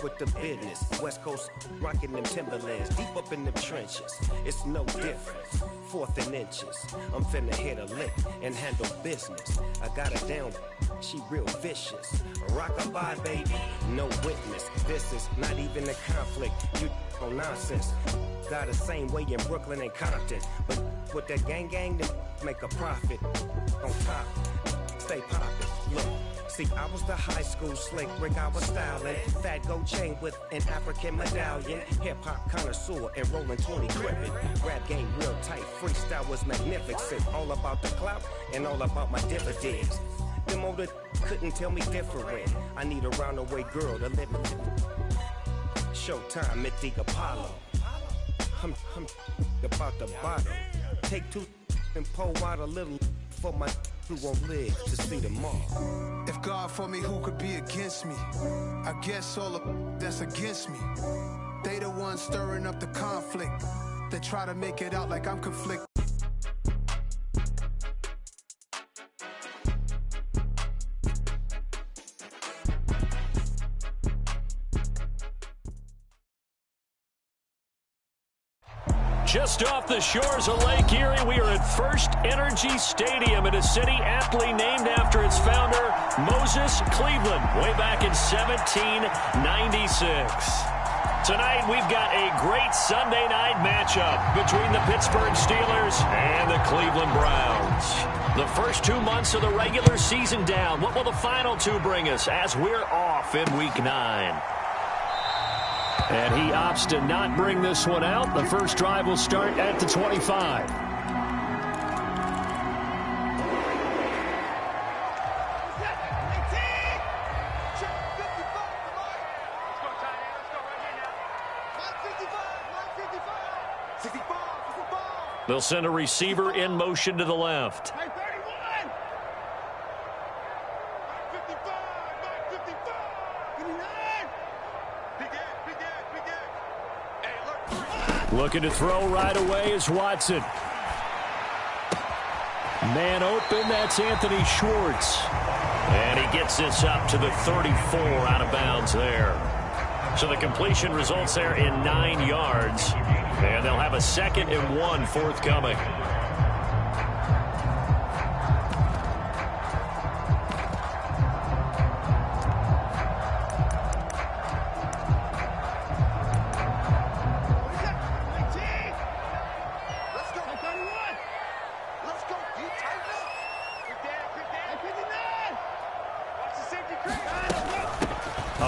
with the business. West Coast rocking them Timberlands, deep up in them trenches. It's no different. 4th and inches. I'm finna hit a lick and handle business. I got her down, she real vicious. Rock-a-bye, baby, no witness. This is not even a conflict. You on nonsense. Got the same way in Brooklyn and Compton, but with that gang, then make a profit. On top, stay poppin'. Look. See, I was the high school slick Rick, I was styling. Fat gold chain with an African medallion. Hip-hop connoisseur and rolling 20 gripping. Rap game real tight, freestyle was magnificent. All about the clout and all about my dividends. Them older couldn't tell me different. I need a roundaway girl to live with. Showtime at the Apollo. I'm about the bottom. Take 2 and pour out a little for my who won't live to see tomorrow. If God for me, who could be against me? I guess all of that's against me. They the ones stirring up the conflict. They try to make it out like I'm conflicted. Just off the shores of Lake Erie, we are at First Energy Stadium in a city aptly named after its founder, Moses Cleveland, way back in 1796. Tonight, we've got a great Sunday night matchup between the Pittsburgh Steelers and the Cleveland Browns. The first 2 months of the regular season down. What will the final 2 bring us as we're off in Week 9? And he opts to not bring this one out. The first drive will start at the 25. They'll send a receiver in motion to the left. Looking to throw right away is Watson. Man open, that's Anthony Schwartz. And he gets this up to the 34 out of bounds there. So the completion results there in 9 yards. And they'll have a 2nd and 1 forthcoming.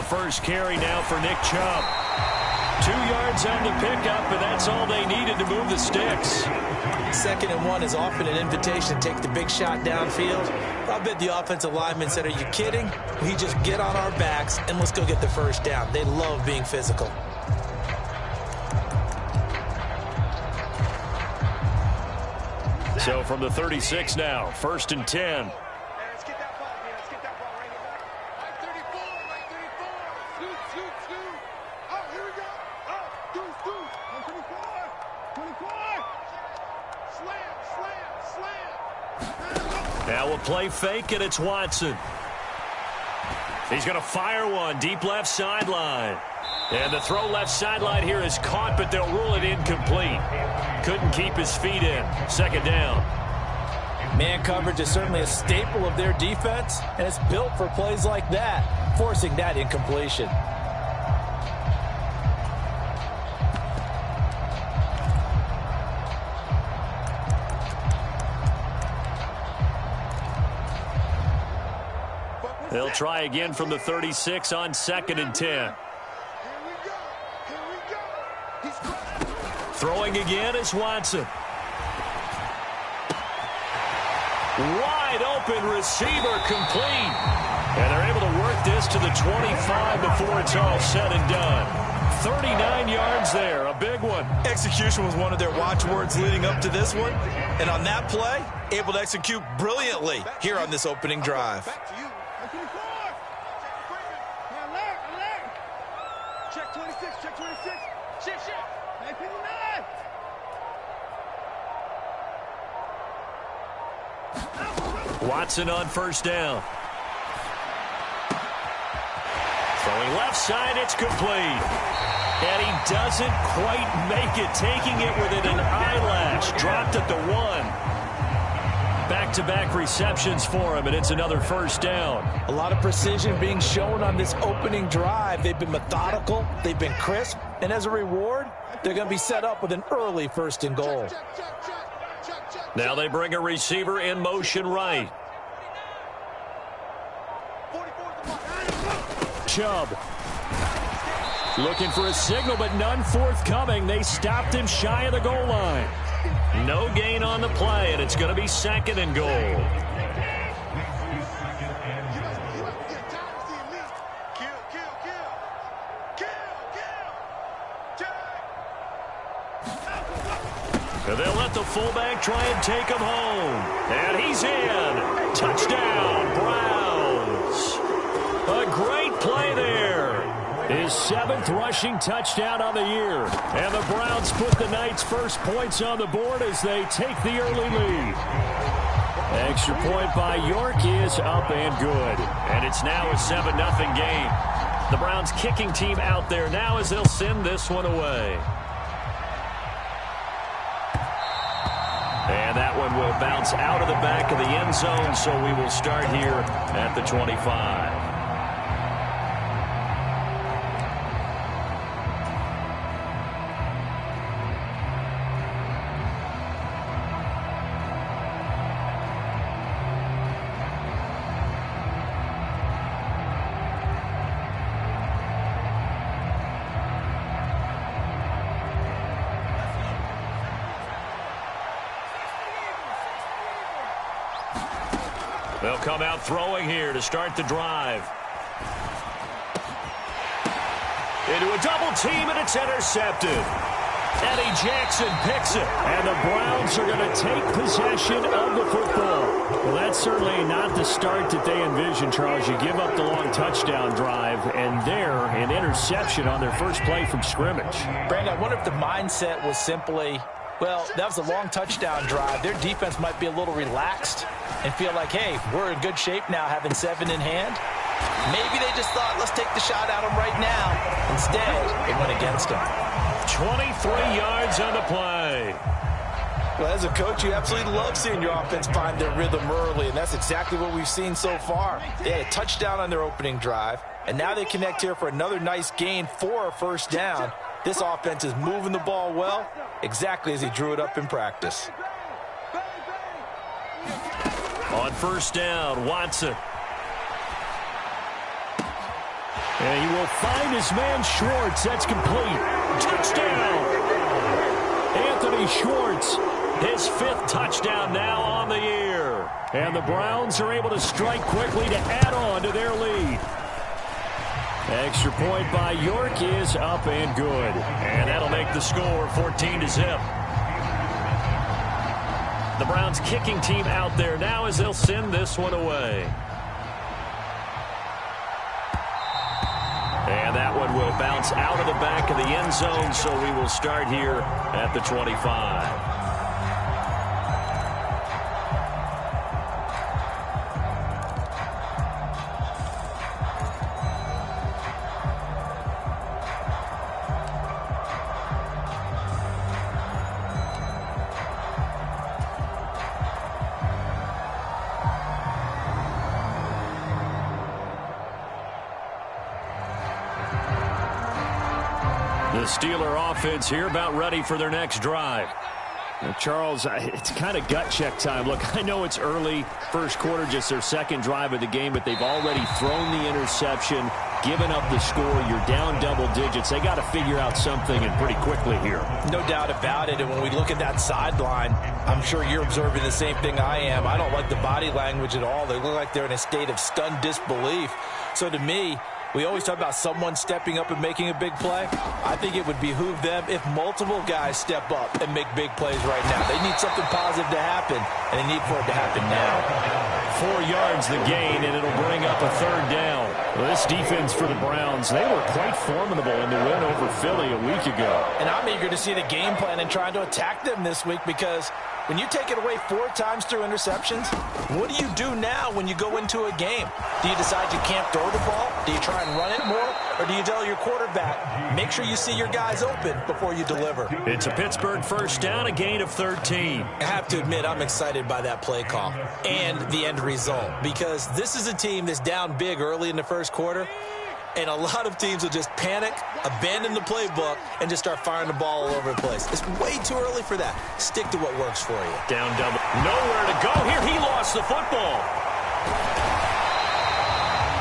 First carry now for Nick Chubb. 2 yards on the pickup, and that's all they needed to move the sticks. 2nd and 1 is often an invitation to take the big shot downfield. I bet the offensive lineman said, are you kidding? We just get on our backs and let's go get the first down. They love being physical. So from the 36 now, 1st and 10. Now a play fake, and it's Watson. He's going to fire one deep left sideline. And the throw left sideline here is caught, but they'll rule it incomplete. Couldn't keep his feet in. 2nd down. Man coverage is certainly a staple of their defense, and it's built for plays like that, forcing that incompletion. They'll try again from the 36 on 2nd and 10. Throwing again is Watson. Wide open receiver complete. And they're able to work this to the 25 before it's all said and done. 39 yards there, a big one. Execution was one of their watchwords leading up to this one. And on that play, able to execute brilliantly here on this opening drive. Check 26, check 26. Shift. 959. Watson on 1st down. Throwing left side, it's complete. And he doesn't quite make it, taking it within an eyelash. Dropped at the 1. Back-to-back receptions for him, and it's another first down. A lot of precision being shown on this opening drive. They've been methodical, they've been crisp, and as a reward, they're going to be set up with an early 1st and goal. Now they bring a receiver in motion right. Chubb. Looking for a signal, but none forthcoming. They stopped him shy of the goal line. No gain on the play, and it's going to be 2nd and goal. They'll let the fullback try and take him home. And he's in. Touchdown, Browns. A great play there. His 7th rushing touchdown on the year. And the Browns put the Knights' first points on the board as they take the early lead. Extra point by York is up and good. And it's now a 7-0 game. The Browns kicking team out there now as they'll send this one away. And that one will bounce out of the back of the end zone, so we will start here at the 25. They'll come out throwing here to start the drive. Into a double team, and it's intercepted. Eddie Jackson picks it, and the Browns are going to take possession of the football. Well, that's certainly not the start that they envisioned, Charles. You give up the long touchdown drive, and there, an interception on their first play from scrimmage. Brandon, I wonder if the mindset was simply, well, that was a long touchdown drive. Their defense might be a little relaxed and feel like, hey, we're in good shape now having 7 in hand. Maybe they just thought, let's take the shot at them right now. Instead, it went against them. 23 yards on the play. Well, as a coach, you absolutely love seeing your offense find their rhythm early, and that's exactly what we've seen so far. They had a touchdown on their opening drive, and now they connect here for another nice gain for a first down. This offense is moving the ball well, exactly as he drew it up in practice. On first down, Watson. And he will find his man Schwartz. That's complete. Touchdown! Anthony Schwartz, his 5th touchdown now on the year. And the Browns are able to strike quickly to add on to their lead. Extra point by York is up and good. And that'll make the score 14-0. The Browns kicking team out there now as they'll send this one away. And that one will bounce out of the back of the end zone, so we will start here at the 25. The Steeler offense here about ready for their next drive. Now, Charles, it's kind of gut check time. Look, I know it's early, first quarter, just their 2nd drive of the game, but they've already thrown the interception, given up the score. You're down double digits. They got to figure out something, and pretty quickly here. No doubt about it, and when we look at that sideline, I'm sure you're observing the same thing I am. I don't like the body language at all. They look like they're in a state of stunned disbelief. So to me, we always talk about someone stepping up and making a big play. I think it would behoove them if multiple guys step up and make big plays right now. They need something positive to happen, and they need for it to happen now. 4 yards the gain, and it'll bring up a 3rd down. Well, this defense for the Browns, they were quite formidable in the win over Philly a week ago. And I'm eager to see the game plan and trying to attack them this week, because when you take it away 4 times through interceptions, what do you do now when you go into a game? Do you decide you can't throw the ball? Do you try and run it more? Or do you tell your quarterback, make sure you see your guys open before you deliver? It's a Pittsburgh first down, a gain of 13. I have to admit, I'm excited by that play call and the end result, because this is a team that's down big early in the first quarter, and a lot of teams will just panic, abandon the playbook, and just start firing the ball all over the place. It's way too early for that. Stick to what works for you. Down double. Nowhere to go here. He lost the football.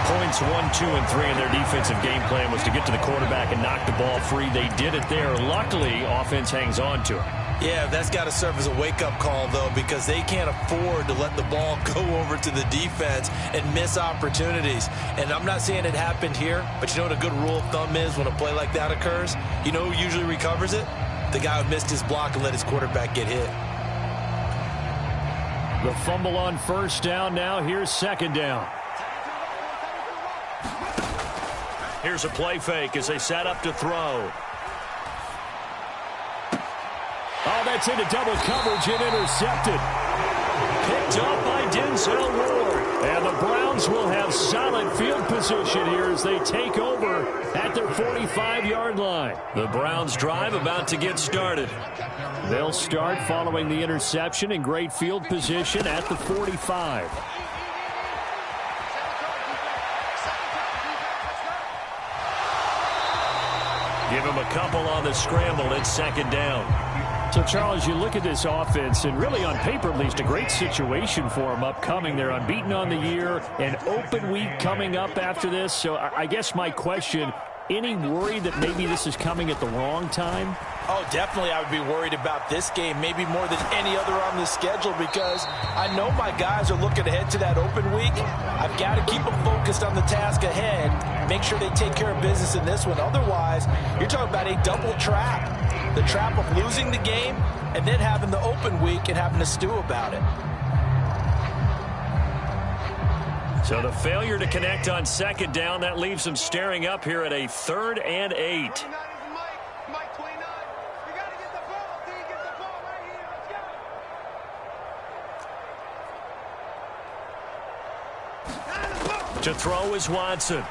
Points 1, 2, and 3 in their defensive game plan was to get to the quarterback and knock the ball free. They did it there. Luckily, offense hangs on to it. Yeah, that's got to serve as a wake-up call, though, because they can't afford to let the ball go over to the defense and miss opportunities. And I'm not saying it happened here, but you know what a good rule of thumb is when a play like that occurs? You know who usually recovers it? The guy who missed his block and let his quarterback get hit. The fumble on first down now. Here's second down. Here's a play fake as they set up to throw. Oh, that's into double coverage and intercepted. Picked up by Denzel Ward. And the Browns will have solid field position here as they take over at their 45-yard line. The Browns drive about to get started. They'll start following the interception in great field position at the 45. Give him a couple on the scramble. It's second down. So, Charles, you look at this offense, and really on paper at least, a great situation for them upcoming. They're unbeaten on the year, an open week coming up after this. So I guess my question, any worry that maybe this is coming at the wrong time? Oh, definitely I would be worried about this game, maybe more than any other on the schedule, because I know my guys are looking ahead to that open week. I've got to keep them focused on the task ahead, make sure they take care of business in this one. Otherwise, you're talking about a double trap. The trap of losing the game and then having the open week and having to stew about it. So the failure to connect on second down, that leaves them staring up here at a 3rd and 8. To throw is Watson.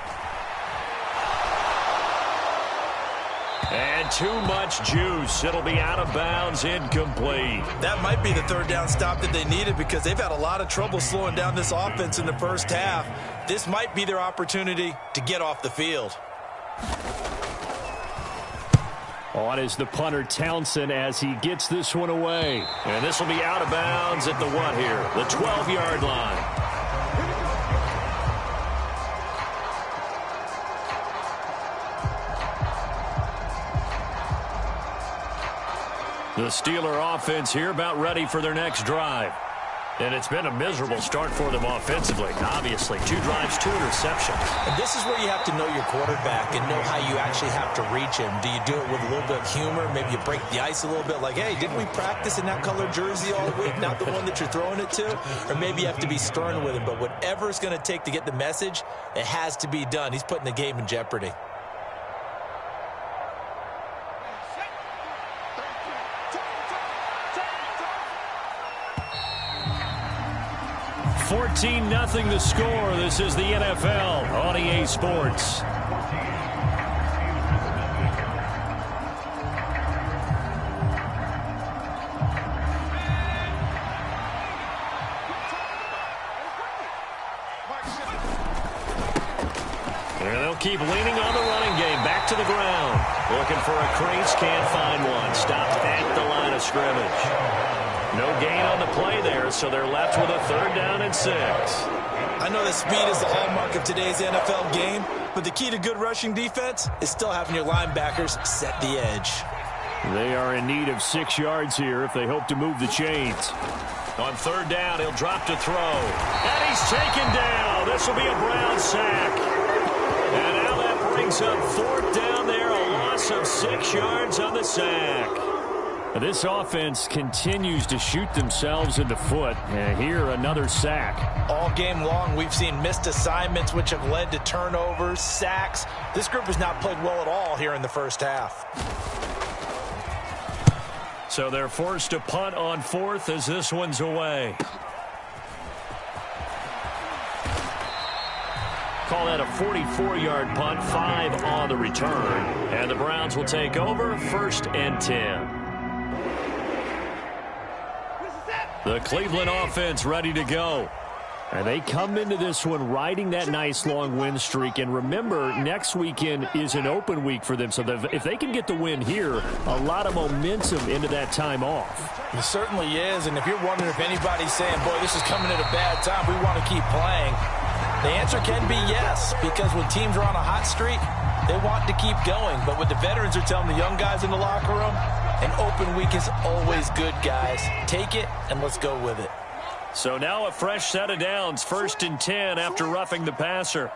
And too much juice. It'll be out of bounds, incomplete. That might be the 3rd down stop that they needed, because they've had a lot of trouble slowing down this offense in the first half. This might be their opportunity to get off the field. On is the punter Townsend as he gets this one away. And this will be out of bounds at the what here? The 12-yard line. The Steeler offense here about ready for their next drive. And it's been a miserable start for them offensively. Obviously, 2 drives, 2 interceptions. And this is where you have to know your quarterback and know how you actually have to reach him. Do you do it with a little bit of humor? Maybe you break the ice a little bit, like, hey, didn't we practice in that colored jersey all week, not the one that you're throwing it to? Or maybe you have to be stern with him. But whatever it's going to take to get the message, it has to be done. He's putting the game in jeopardy. 14-0 the score. This is the NFL on EA Sports. And they'll keep leaning on the running game. Back to the ground. Looking for a crease. Can't find one. Stopped at the line of scrimmage. No gain on the play there, so they're left with a 3rd down and 6. I know that speed is the hallmark of today's NFL game, but the key to good rushing defense is still having your linebackers set the edge. They are in need of 6 yards here if they hope to move the chains. On 3rd down, he'll drop to throw. And he's taken down. This will be a Brown sack. And now that brings up 4th down there, a loss of 6 yards on the sack. This offense continues to shoot themselves in the foot. And here, another sack. All game long, we've seen missed assignments, which have led to turnovers, sacks. This group has not played well at all here in the first half. So they're forced to punt on fourth as this one's away. Call that a 44-yard punt, 5 on the return. And the Browns will take over, 1st and 10. The Cleveland offense ready to go. And they come into this one riding that nice long win streak. And remember, next weekend is an open week for them. So if they can get the win here, a lot of momentum into that time off. It certainly is. And if you're wondering if anybody's saying, boy, this is coming at a bad time, we want to keep playing, the answer can be yes. Because when teams are on a hot streak, they want to keep going. But what the veterans are telling the young guys in the locker room, an open week is always good, guys. Take it, and let's go with it. So now a fresh set of downs, 1st and 10 after roughing the passer.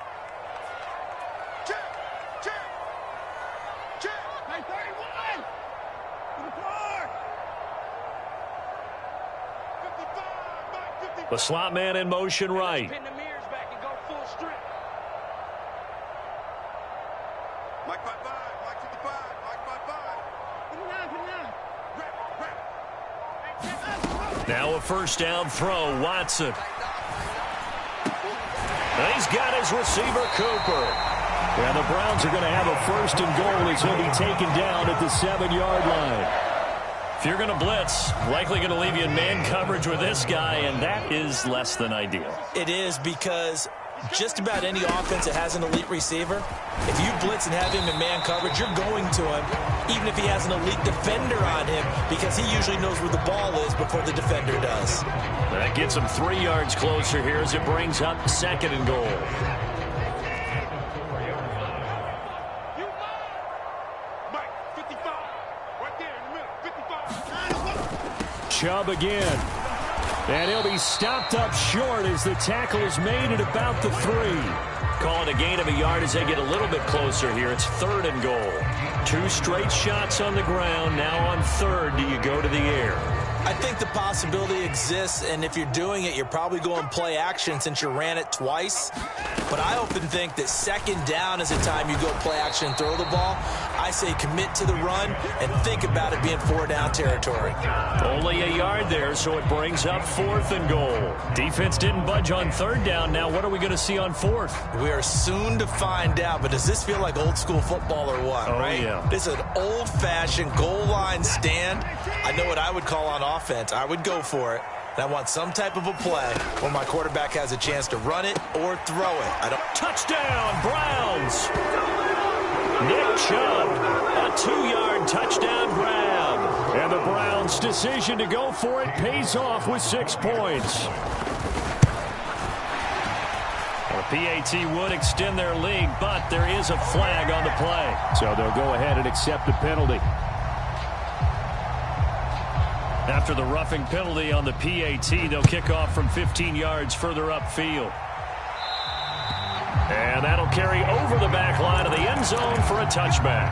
The slot man in motion right. Now a first down throw, Watson. And he's got his receiver, Cooper. And the Browns are going to have a 1st and goal as he'll be taken down at the 7-yard line. If you're going to blitz, likely going to leave you in man coverage with this guy, and that is less than ideal. It is, because just about any offense that has an elite receiver, if you blitz and have him in man coverage, you're going to him, even if he has an elite defender on him, because he usually knows where the ball is before the defender does. That gets him 3 yards closer here as it brings up 2nd and goal. Chubb again. And he'll be stopped up short as the tackle is made at about the 3. Call it a gain of a yard as they get a little bit closer here. It's 3rd and goal. 2 straight shots on the ground. Now on 3rd, do you go to the air? I think the possibility exists, and if you're doing it, you're probably going play action since you ran it twice. But I often think that 2nd down is the time you go play action and throw the ball. I say commit to the run and think about it being 4-down territory. Only a yard there, so it brings up 4th and goal. Defense didn't budge on 3rd down. Now what are we going to see on 4th? We are soon to find out, but does this feel like old school football or what, right? Yeah. This is an old-fashioned goal line stand. I know what I would call on offense. I would go for it. And I want some type of a play where my quarterback has a chance to run it or throw it. Touchdown, Browns! Nick Chubb, a 2-yard touchdown grab. And the Browns' decision to go for it pays off with 6 points. The PAT would extend their lead, but there is a flag on the play. So they'll go ahead and accept the penalty. After the roughing penalty on the PAT, they'll kick off from 15 yards further upfield. And that'll carry over the back line of the end zone for a touchback.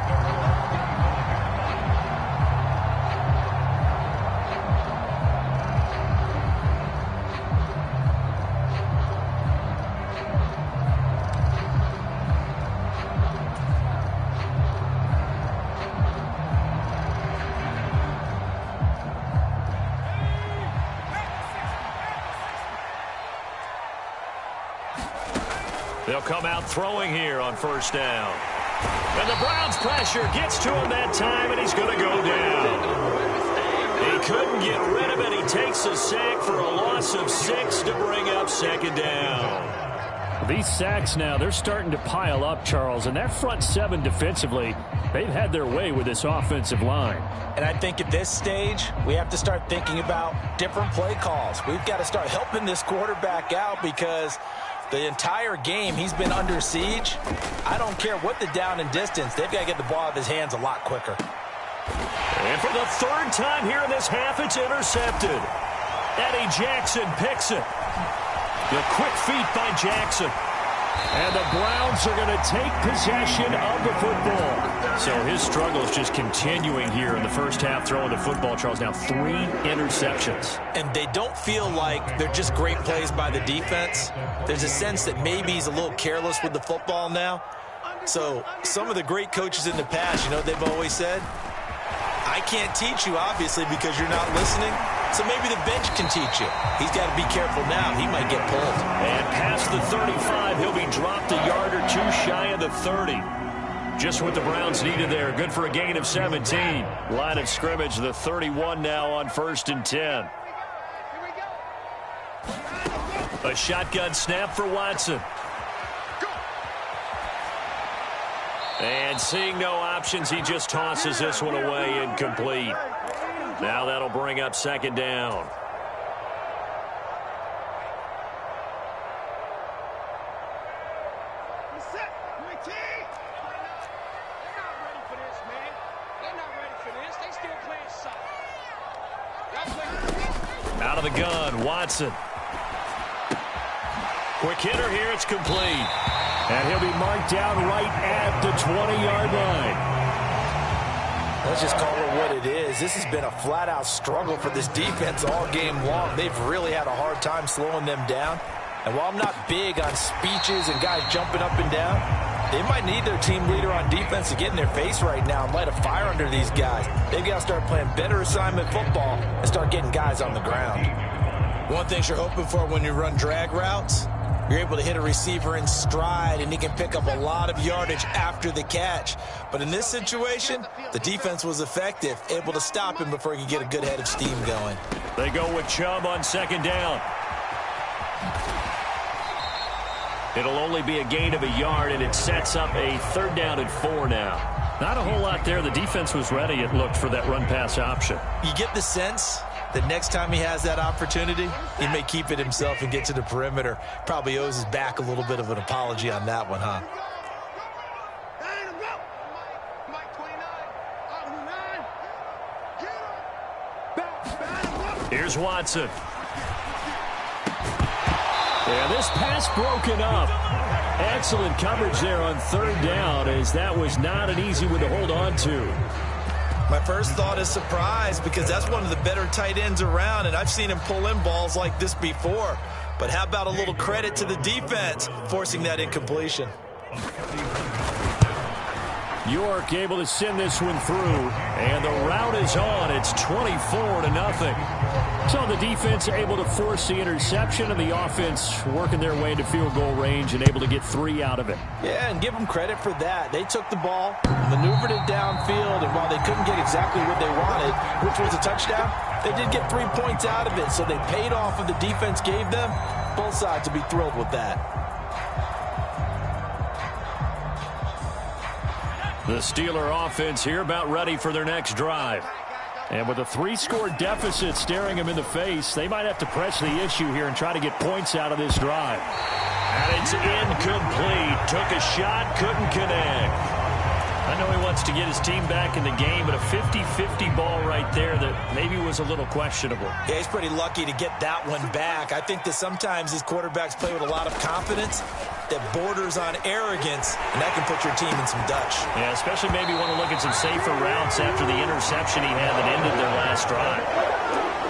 They'll come out throwing here on 1st down. And the Browns pressure gets to him that time, and he's going to go down. He couldn't get rid of it. He takes a sack for a loss of 6 to bring up 2nd down. These sacks now, they're starting to pile up, Charles. And that front 7 defensively, they've had their way with this offensive line. And I think at this stage, we have to start thinking about different play calls. We've got to start helping this quarterback out because the entire game, he's been under siege. I don't care what the down and distance. They've got to get the ball out of his hands a lot quicker. And for the 3rd time here in this half, it's intercepted. Eddie Jackson picks it. The quick feet by Jackson. And the Browns are going to take possession of the football. So his struggle is just continuing here in the first half, throwing the football. Charles, now 3 interceptions. And they don't feel like they're just great plays by the defense. There's a sense that maybe he's a little careless with the football now. So some of the great coaches in the past, you know, they've always said, I can't teach you, obviously, because you're not listening. So maybe the bench can teach you. He's got to be careful now. He might get pulled. And past the 35, he'll be dropped a yard or two shy of the 30. Just what the Browns needed there. Good for a gain of 17. Line of scrimmage, the 31 now on 1st and 10. A shotgun snap for Watson. And seeing no options, he just tosses this one away incomplete. Now that'll bring up 2nd down. Out of the gun, Watson. Quick hitter here, it's complete. And he'll be marked down right at the 20-yard line. Let's just call it what it is. This has been a flat-out struggle for this defense all game long. They've really had a hard time slowing them down. And while I'm not big on speeches and guys jumping up and down, they might need their team leader on defense to get in their face right now and light a fire under these guys. They've got to start playing better assignment football and start getting guys on the ground. One thing you're hoping for when you run drag routes, you're able to hit a receiver in stride, and he can pick up a lot of yardage after the catch. But in this situation, the defense was effective, able to stop him before he could get a good head of steam going. They go with Chubb on 2nd down. It'll only be a gain of a yard, and it sets up a 3rd down and 4 now. Not a whole lot there. The defense was ready, it looked, for that run-pass option. You get the sense that next time he has that opportunity, he may keep it himself and get to the perimeter. Probably owes his back a little bit of an apology on that one, huh? Here's Watson. Yeah, this pass broken up. Excellent coverage there on 3rd down, as that was not an easy one to hold on to. My first thought is surprise, because that's one of the better tight ends around, and I've seen him pull in balls like this before. But how about a little credit to the defense forcing that incompletion? York able to send this one through, and the route is on. It's 24-0. So the defense able to force the interception, and the offense working their way into field goal range and able to get 3 out of it. Yeah, and give them credit for that. They took the ball, maneuvered it downfield, and while they couldn't get exactly what they wanted, which was a touchdown, they did get 3 points out of it. So they paid off what the defense gave them. Both sides will be thrilled with that. The Steeler offense here about ready for their next drive. And with a 3-score deficit staring them in the face, they might have to press the issue here and try to get points out of this drive. And it's incomplete. Took a shot, couldn't connect. I know he wants to get his team back in the game, but a 50-50 ball right there that maybe was a little questionable. Yeah, he's pretty lucky to get that one back. I think that sometimes these quarterbacks play with a lot of confidence that borders on arrogance, and that can put your team in some Dutch. Yeah, especially maybe want to look at some safer routes after the interception he had that ended their last drive.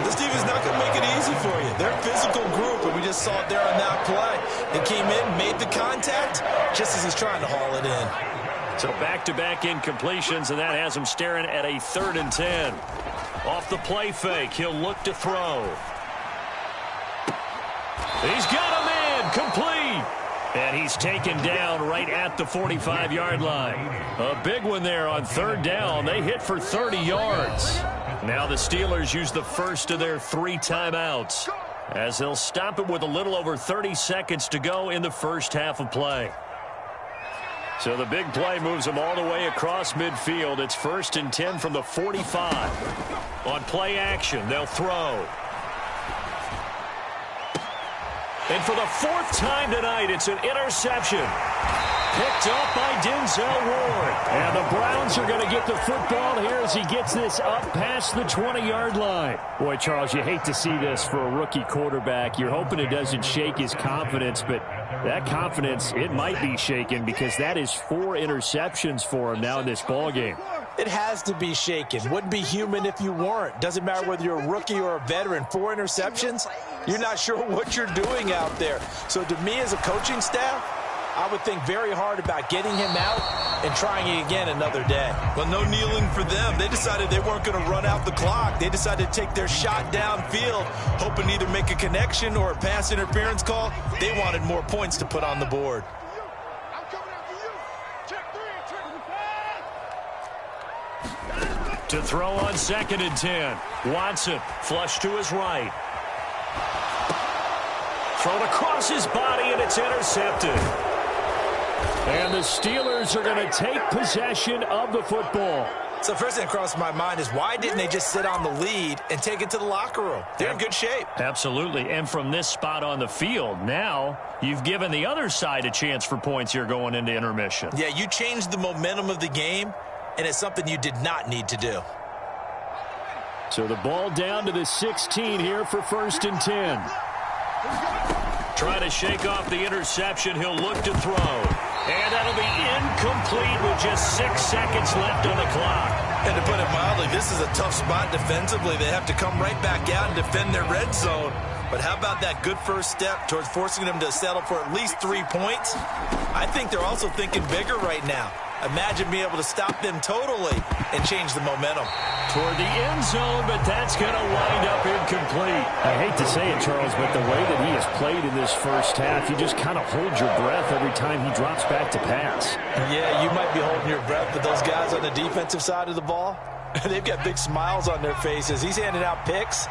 This team is not going to make it easy for you. They're a physical group, and we just saw it there on that play. They came in, made the contact, just as he's trying to haul it in. So back-to-back incompletions, and that has him staring at a 3rd and 10. Off the play fake, he'll look to throw. He's got him in, complete. And he's taken down right at the 45-yard line. A big one there on 3rd down. They hit for 30 yards. Now the Steelers use the first of their 3 timeouts, as they'll stop it with a little over 30 seconds to go in the first half of play. So the big play moves them all the way across midfield. It's 1st and 10 from the 45. On play action, they'll throw. And for the 4th time tonight, it's an interception. picked off by Denzel Ward. And the Browns are going to get the football here as he gets this up past the 20-yard line. Boy, Charles, you hate to see this for a rookie quarterback. You're hoping it doesn't shake his confidence, but that confidence, it might be shaken because that is 4 interceptions for him now in this ballgame. It has to be shaken. Wouldn't be human if you weren't. Doesn't matter whether you're a rookie or a veteran. 4 interceptions, you're not sure what you're doing out there. So to me as a coaching staff, I would think very hard about getting him out and trying it again another day. Well, no kneeling for them. They decided they weren't going to run out the clock. They decided to take their shot downfield, hoping to either make a connection or a pass interference call. They wanted more points to put on the board. I'm coming after you. Check 3, check 5. To throw on 2nd and 10. Watson, flush to his right. Thrown across his body, and it's intercepted. And the Steelers are going to take possession of the football. So first thing that crossed my mind is why didn't they just sit on the lead and take it to the locker room? They're in good shape. Absolutely. And from this spot on the field, now you've given the other side a chance for points here going into intermission. Yeah, you changed the momentum of the game, and it's something you did not need to do. So the ball down to the 16 here for 1st and 10. Trying to shake off the interception. He'll look to throw. And that'll be incomplete with just 6 seconds left on the clock. And to put it mildly, this is a tough spot defensively. They have to come right back out and defend their red zone. But how about that good first step towards forcing them to settle for at least 3 points? I think they're also thinking bigger right now. Imagine being able to stop them totally and change the momentum. Toward the end zone, but that's going to wind up incomplete. I hate to say it, Charles, but the way that he has played in this first half, you just kind of hold your breath every time he drops back to pass. Yeah, you might be holding your breath, but those guys on the defensive side of the ball, they've got big smiles on their faces. He's handing out picks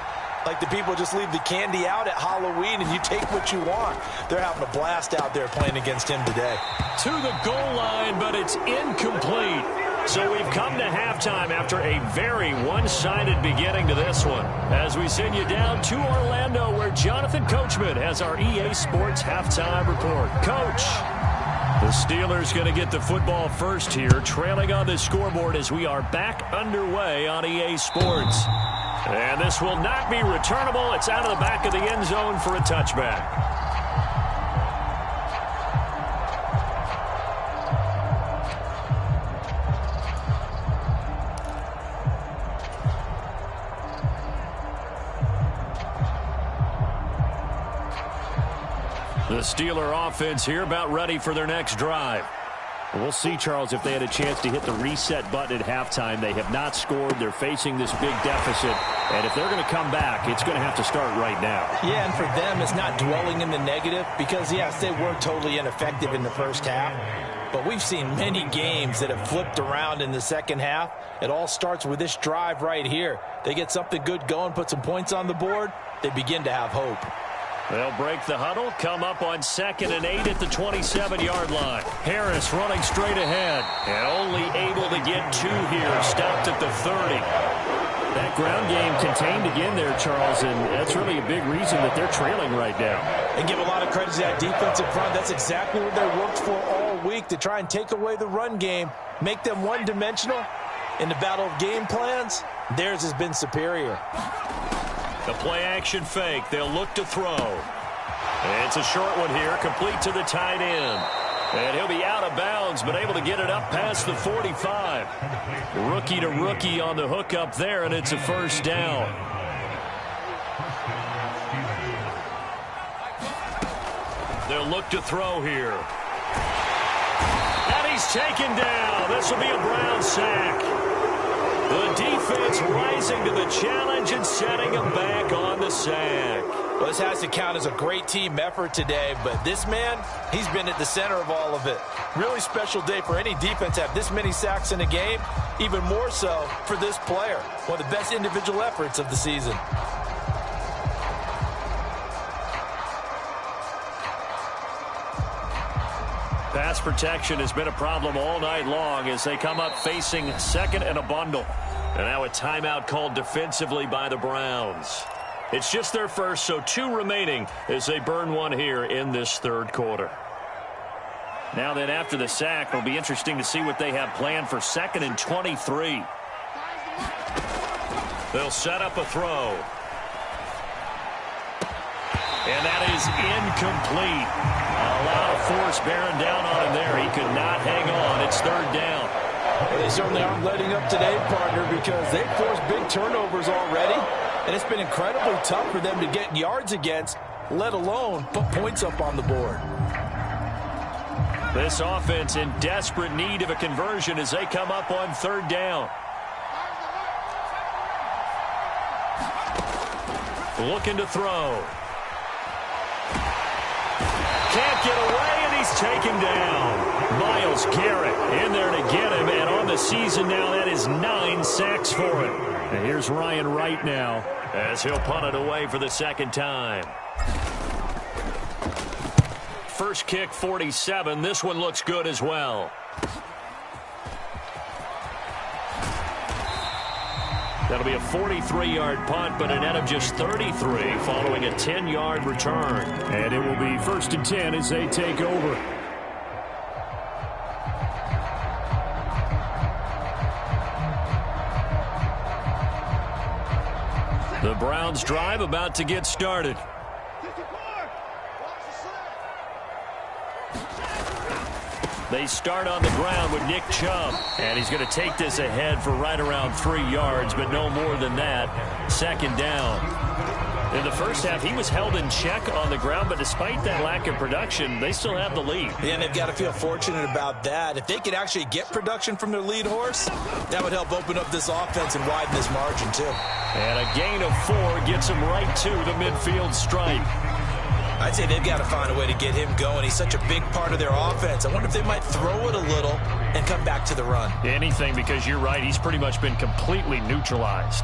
like the people just leave the candy out at Halloween and you take what you want. They're having a blast out there playing against him today. To the goal line, but it's incomplete. So we've come to halftime after a very one-sided beginning to this one. As we send you down to Orlando, where Jonathan Coachman has our EA Sports halftime report. Coach, the Steelers going to get the football first here, trailing on the scoreboard as we are back underway on EA Sports. And this will not be returnable. It's out of the back of the end zone for a touchback. The Steeler offense here about ready for their next drive. We'll see, Charles, if they had a chance to hit the reset button at halftime. They have not scored. They're facing this big deficit. And if they're going to come back, it's going to have to start right now. Yeah, and for them, it's not dwelling in the negative because, yes, they were totally ineffective in the first half. But we've seen many games that have flipped around in the second half. It all starts with this drive right here. They get something good going, put some points on the board, they begin to have hope. They'll break the huddle, come up on 2nd and 8 at the 27-yard line. Harris running straight ahead and only able to get 2 here. Stopped at the 30. That ground game contained again there, Charles, and that's really a big reason that they're trailing right now. And give a lot of credit to that defensive front. That's exactly what they worked for all week, to try and take away the run game, make them one-dimensional. In the battle of game plans, theirs has been superior. The play-action fake. They'll look to throw. And it's a short one here, complete to the tight end. And he'll be out of bounds, but able to get it up past the 45. Rookie to rookie on the hook up there, and it's a first down. They'll look to throw here. And he's taken down. This will be a Brown sack. The defense rising to the challenge and setting him back on the sack. Well, this has to count as a great team effort today, but this man, he's been at the center of all of it. Really special day for any defense to have this many sacks in a game, even more so for this player. One of the best individual efforts of the season. Pass protection has been a problem all night long as they come up facing 2nd and a bundle. And now a timeout called defensively by the Browns. It's just their first, so 2 remaining as they burn one here in this third quarter. Now then, after the sack, it'll be interesting to see what they have planned for 2nd and 23. They'll set up a throw. And that is incomplete. A lot of force bearing down on him there. He could not hang on. It's 3rd down. Well, they certainly aren't letting up today, partner, because they've forced big turnovers already. And it's been incredibly tough for them to get yards against, let alone put points up on the board. This offense in desperate need of a conversion as they come up on 3rd down. Looking to throw. Can't get away, and he's taken down. Myles Garrett in there to get him, and on the season now, that is 9 sacks for him. And here's Ryan Wright now as he'll punt it away for the 2nd time. First kick, 47. This one looks good as well. That'll be a 43-yard punt, but a net of just 33 following a 10-yard return. And it will be 1st and 10 as they take over. The Browns drive about to get started. They start on the ground with Nick Chubb, and he's going to take this ahead for right around 3 yards, but no more than that. 2nd down. In the first half, he was held in check on the ground, but despite that lack of production, they still have the lead. Yeah, and they've got to feel fortunate about that. If they could actually get production from their lead horse, that would help open up this offense and widen this margin, too. And a gain of 4 gets him right to the midfield stripe. I'd say they've got to find a way to get him going. He's such a big part of their offense. I wonder if they might throw it a little and come back to the run. Anything, because you're right. He's pretty much been completely neutralized.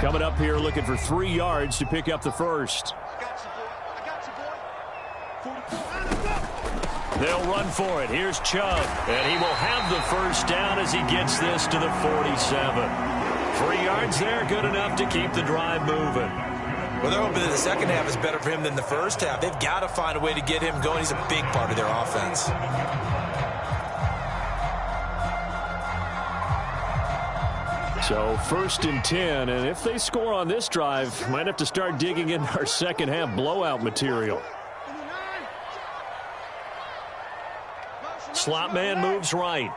Coming up here looking for 3 yards to pick up the first. They'll run for it. Here's Chubb, and he will have the first down as he gets this to the 47. 3 yards there, good enough to keep the drive moving. Well, they're hoping that the second half is better for him than the first half. They've got to find a way to get him going. He's a big part of their offense. So 1st and 10, and if they score on this drive, might have to start digging in our second half blowout material. Slot man moves right.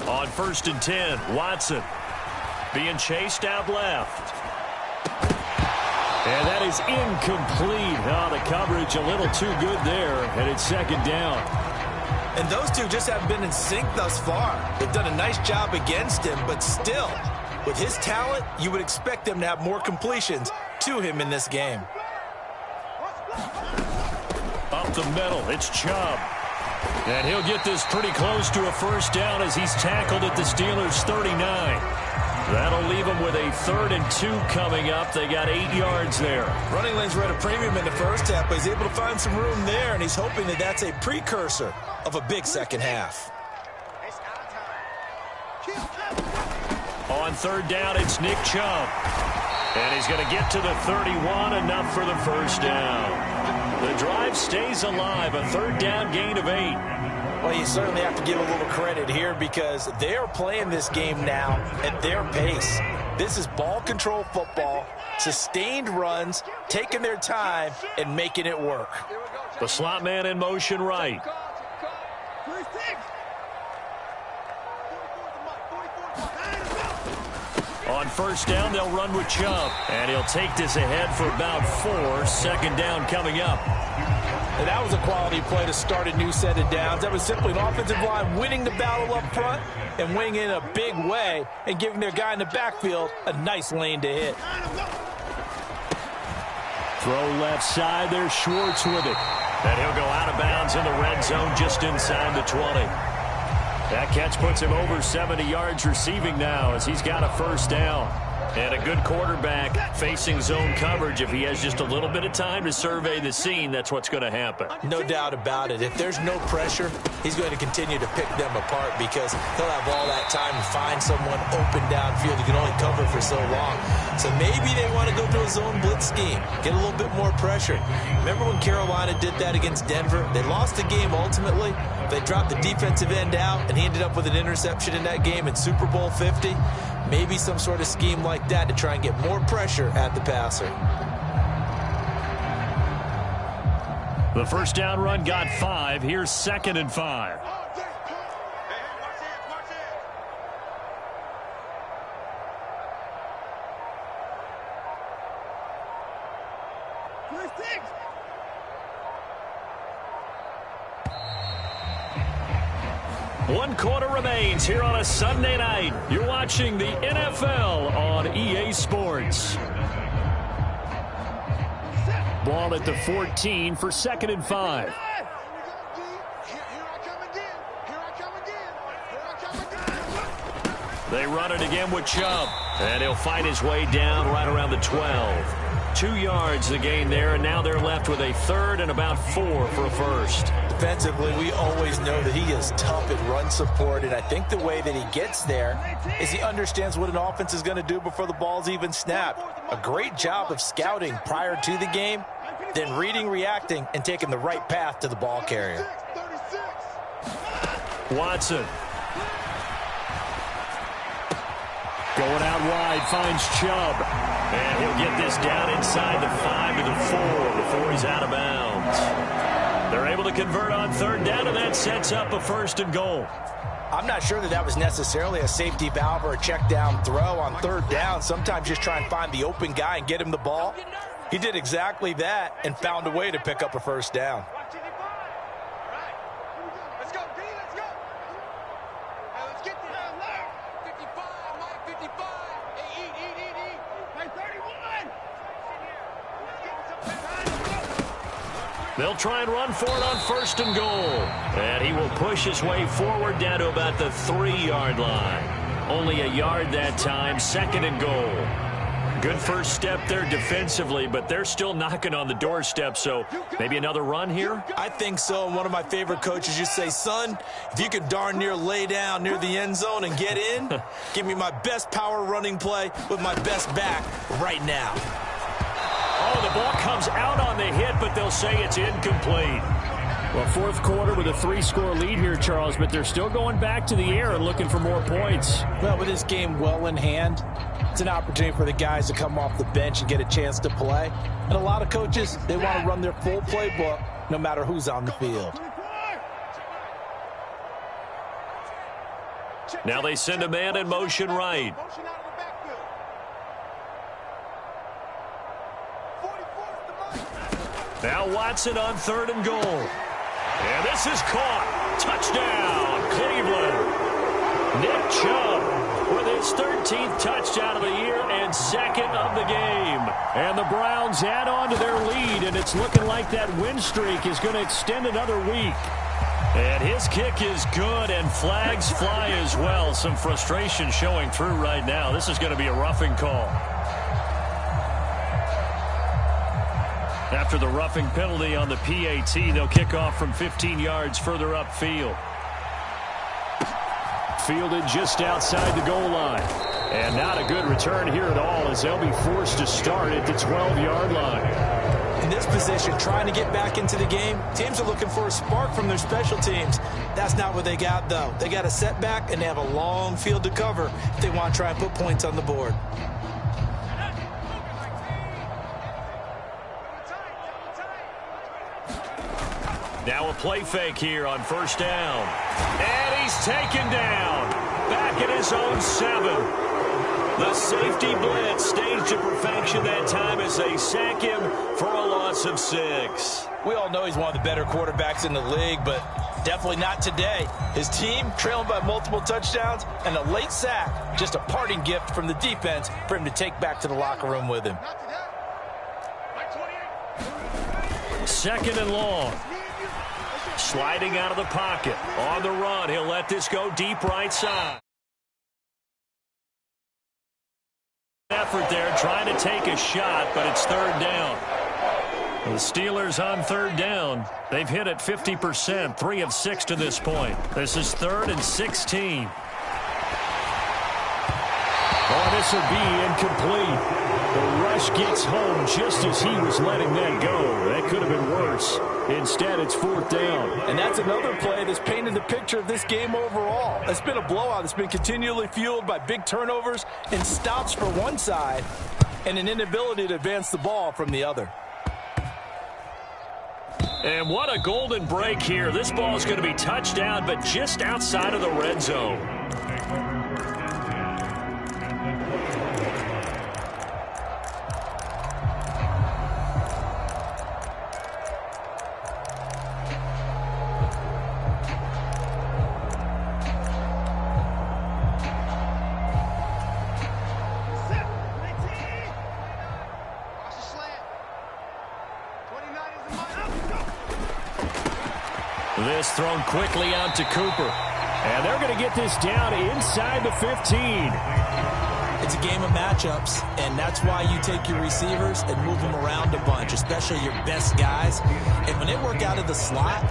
On 1st and 10, Watson being chased out left. And that is incomplete. Oh, the coverage a little too good there, and it's 2nd down. And those two just haven't been in sync thus far. They've done a nice job against him, but still, with his talent, you would expect them to have more completions to him in this game. Up the middle, it's Chubb. And he'll get this pretty close to a first down as he's tackled at the Steelers' 39. That'll leave them with a 3rd and 2 coming up. They got 8 yards there. Running lanes were at a premium in the first half, but he's able to find some room there, and he's hoping that that's a precursor of a big second half. On 3rd down, it's Nick Chubb. And he's going to get to the 31, enough for the first down. The drive stays alive, a 3rd down gain of 8. Well, you certainly have to give a little credit here because they're playing this game now at their pace. This is ball control football, sustained runs, taking their time, and making it work. The slot man in motion right. On 1st down, they'll run with Chubb. And he'll take this ahead for about 4. 2nd down coming up. And that was a quality play to start a new set of downs. That was simply an offensive line winning the battle up front and winning in a big way and giving their guy in the backfield a nice lane to hit. Throw left side. There's Schwartz with it. And he'll go out of bounds in the red zone just inside the 20. That catch puts him over 70 yards receiving now as he's got a first down. And a good quarterback facing zone coverage. If he has just a little bit of time to survey the scene, that's what's going to happen. No doubt about it. If there's no pressure, he's going to continue to pick them apart because he'll have all that time to find someone open downfield. He can only cover for so long. So maybe they want to go to a zone blitz scheme, get a little bit more pressure. Remember when Carolina did that against Denver? They lost the game ultimately. They dropped the defensive end out, and he ended up with an interception in that game in Super Bowl 50. Maybe some sort of scheme like that to try and get more pressure at the passer. The first down run got 5. Here's 2nd and 5. One quarter remains here on a Sunday night. You're watching the NFL on EA Sports. Ball at the 14 for 2nd and 5. They run it again with Chubb. And he'll find his way down right around the 12. 2 yards the gain there, and now they're left with a 3rd and about 4 for a first. Defensively, we always know that he is tough at run support, and I think the way that he gets there is he understands what an offense is going to do before the ball's even snapped. A great job of scouting prior to the game, then reading, reacting, and taking the right path to the ball carrier. Watson. Going out wide, finds Chubb. And he'll get this down inside the 5 to the 4 before he's out of bounds. They're able to convert on 3rd down, and that sets up a 1st and goal. I'm not sure that that was necessarily a safety valve or a check down throw on 3rd down. Sometimes just try and find the open guy and get him the ball. He did exactly that and found a way to pick up a 1st down. They'll try and run for it on 1st and goal. And he will push his way forward down to about the 3-yard line. Only a yard that time, 2nd and goal. Good first step there defensively, but they're still knocking on the doorstep, so maybe another run here? I think so. And one of my favorite coaches used to say, son, if you can darn near lay down near the end zone and get in, give me my best power running play with my best back right now. Oh, the ball comes out on the hit, but they'll say it's incomplete. Well, 4th quarter with a 3-score lead here, Charles, but they're still going back to the air and looking for more points. Well, with this game well in hand, it's an opportunity for the guys to come off the bench and get a chance to play. And a lot of coaches, they want to run their full playbook no matter who's on the field. Now they send a man in motion right. Now Watson on 3rd and goal. And this is caught. Touchdown, Cleveland. Nick Chubb with his 13th touchdown of the year and 2nd of the game. And the Browns add on to their lead, and it's looking like that win streak is going to extend another week. And his kick is good, and flags fly as well. Some frustration showing through right now. This is going to be a roughing call. After the roughing penalty on the PAT, they'll kick off from 15 yards further upfield. Fielded just outside the goal line. And not a good return here at all as they'll be forced to start at the 12-yard line. In this position, trying to get back into the game, teams are looking for a spark from their special teams. That's not what they got, though. They got a setback, and they have a long field to cover if they want to try and put points on the board. Now a play fake here on 1st down. And he's taken down. Back at his own 7. The safety blitz staged to perfection that time as they sack him for a loss of 6. We all know he's one of the better quarterbacks in the league, but definitely not today. His team trailing by multiple touchdowns and a late sack. Just a parting gift from the defense for him to take back to the locker room with him. 2nd and long. Sliding out of the pocket. On the run, he'll let this go deep right side. effort there, trying to take a shot, but it's third down. The Steelers on third down. They've hit it 50%, 3 of 6 to this point. This is 3rd and 16. Oh, this will be incomplete. The rush gets home just as he was letting that go. That could have been worse. Instead, it's 4th down. And that's another play that's painted the picture of this game overall. It's been a blowout. It's been continually fueled by big turnovers and stops for one side and an inability to advance the ball from the other. And what a golden break here. This ball is going to be touchdown, but just outside of the red zone. This thrown quickly out to Cooper. And they're going to get this down inside the 15. It's a game of matchups, and that's why you take your receivers and move them around a bunch, especially your best guys. And when they work out of the slot,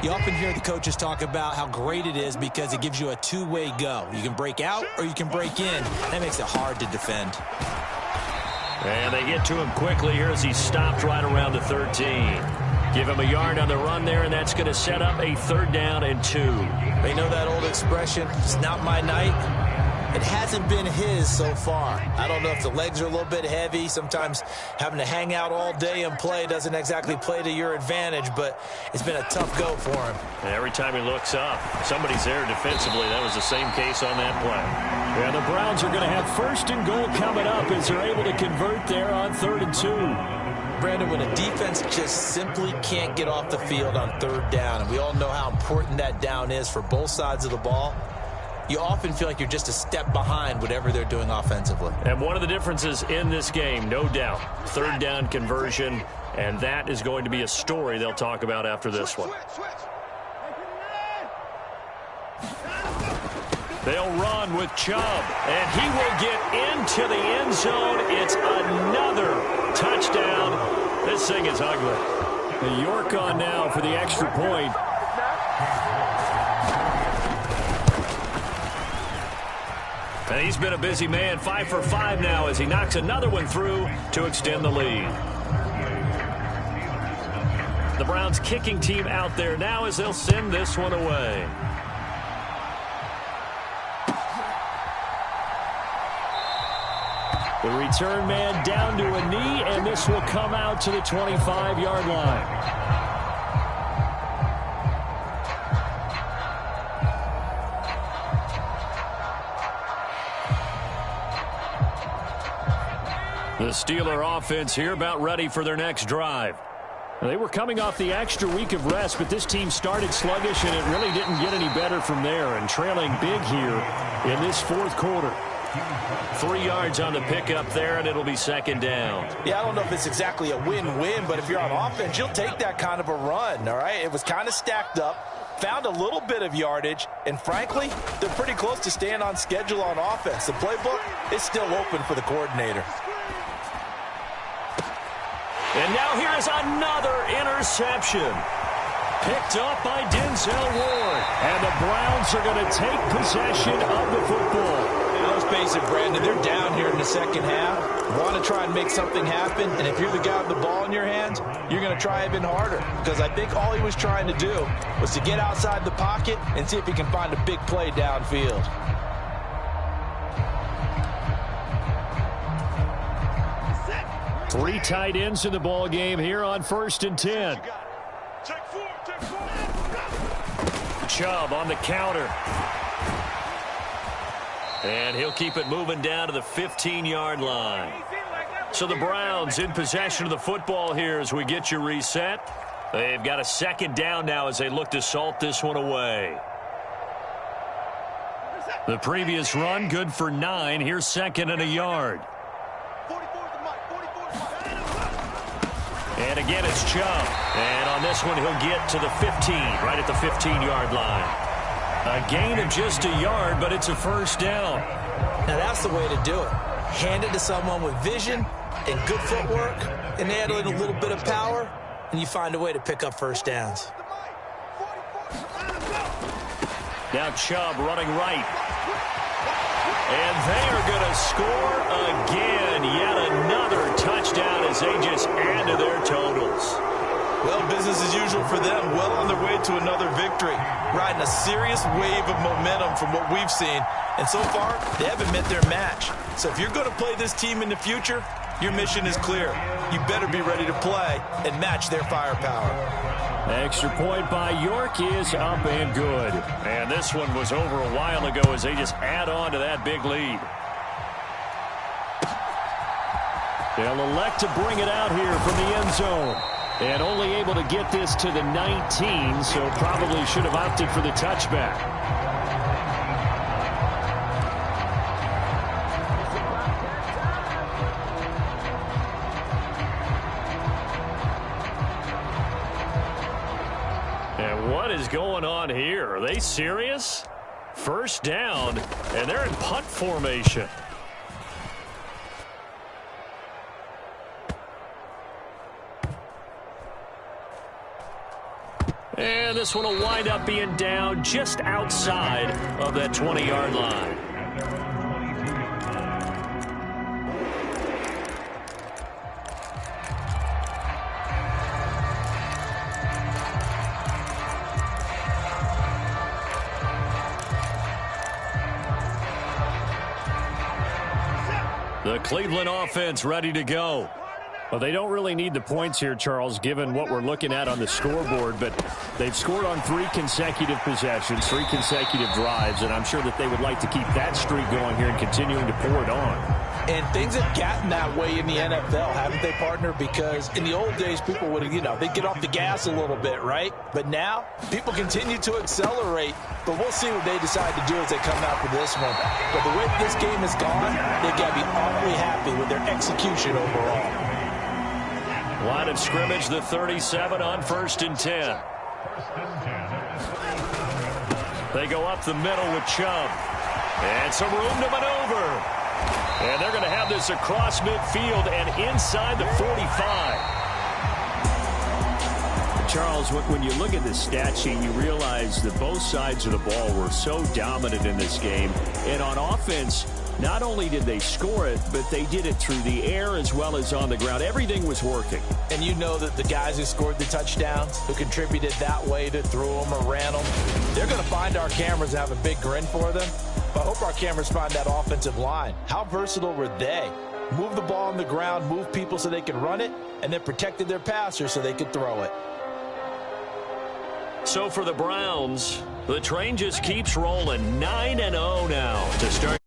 you often hear the coaches talk about how great it is because it gives you a two-way go. You can break out or you can break in. That makes it hard to defend. And they get to him quickly here as he stopped right around the 13. Give him a yard on the run there, and that's going to set up a 3rd down and 2. They know that old expression, it's not my night. It hasn't been his so far. I don't know if the legs are a little bit heavy. Sometimes having to hang out all day and play doesn't exactly play to your advantage, but it's been a tough go for him. Every time he looks up, somebody's there defensively. That was the same case on that play. Yeah, the Browns are going to have 1st and goal coming up as they're able to convert there on 3rd and 2. Brandon, when a defense just simply can't get off the field on 3rd down, and we all know how important that down is for both sides of the ball, you often feel like you're just a step behind whatever they're doing offensively. And one of the differences in this game, no doubt, 3rd down conversion, and that is going to be a story they'll talk about after this one. They'll run with Chubb, and he will get into the end zone. It's another touchdown. This thing is ugly. The York on now for the extra point. And he's been a busy man, 5 for 5 now as he knocks another one through to extend the lead. The Browns kicking team out there now as they'll send this one away. The return man down to a knee, and this will come out to the 25-yard line. The Steeler offense here about ready for their next drive. They were coming off the extra week of rest, but this team started sluggish, and it really didn't get any better from there, and trailing big here in this 4th quarter. 3 yards on the pickup there, and it'll be 2nd down. Yeah, I don't know if it's exactly a win-win, but if you're on offense, you'll take that kind of a run, all right? It was kind of stacked up, found a little bit of yardage, and frankly, they're pretty close to staying on schedule on offense. The playbook is still open for the coordinator. And now here's another interception. Picked up by Denzel Ward. And the Browns are going to take possession of the football. Let's face it, Brandon, they're down here in the second half. Want to try and make something happen, and if you're the guy with the ball in your hands, you're going to try even harder. Because I think all he was trying to do was to get outside the pocket and see if he can find a big play downfield. Three tight ends in the ball game here on 1st and 10. Chubb on the counter. And he'll keep it moving down to the 15-yard line. So the Browns in possession of the football here as we get you reset. They've got a 2nd down now as they look to salt this one away. The previous run good for 9. Here's 2nd and a yard. And again, it's Chubb. And on this one, he'll get to the 15, right at the 15-yard line. A gain of just a yard, but it's a 1st down. Now, that's the way to do it. hand it to someone with vision and good footwork, and add in a little bit of power, and you find a way to pick up first downs. Now Chubb running right. And they are going to score again. Yet another touchdown as they just add to their totals. Well, business as usual for them. Well on their way to another victory. Riding a serious wave of momentum from what we've seen. And so far, they haven't met their match. So if you're going to play this team in the future, your mission is clear. You better be ready to play and match their firepower. Extra point by York is up and good. And this one was over a while ago as they just add on to that big lead. They'll elect to bring it out here from the end zone. And only able to get this to the 19, so probably should have opted for the touchback. And what is going on here? Are they serious? First down, and they're in punt formation. And this one will wind up being down just outside of that 20-yard line. The Cleveland offense ready to go. Well, they don't really need the points here, Charles, given what we're looking at on the scoreboard, but they've scored on 3 consecutive possessions, 3 consecutive drives, and I'm sure that they would like to keep that streak going here and continuing to pour it on. And things have gotten that way in the NFL, haven't they, partner? Because in the old days, people would, they'd get off the gas a little bit, right? But now, people continue to accelerate, but we'll see what they decide to do as they come out for this one. But the way this game has gone, they've got to be awfully happy with their execution overall. Line of scrimmage, the 37 on 1st and 10. They go up the middle with Chubb. And some room to maneuver. And they're going to have this across midfield and inside the 45. Charles, when you look at the stat sheet, you realize that both sides of the ball were so dominant in this game. And on offense, not only did they score it, but they did it through the air as well as on the ground. Everything was working. And you know that the guys who scored the touchdowns, who contributed that way to throw them or ran them, they're going to find our cameras and have a big grin for them. But I hope our cameras find that offensive line. How versatile were they? Move the ball on the ground, move people so they can run it, and then protected their passers so they could throw it. So for the Browns, the train just keeps rolling 9-0 now to start.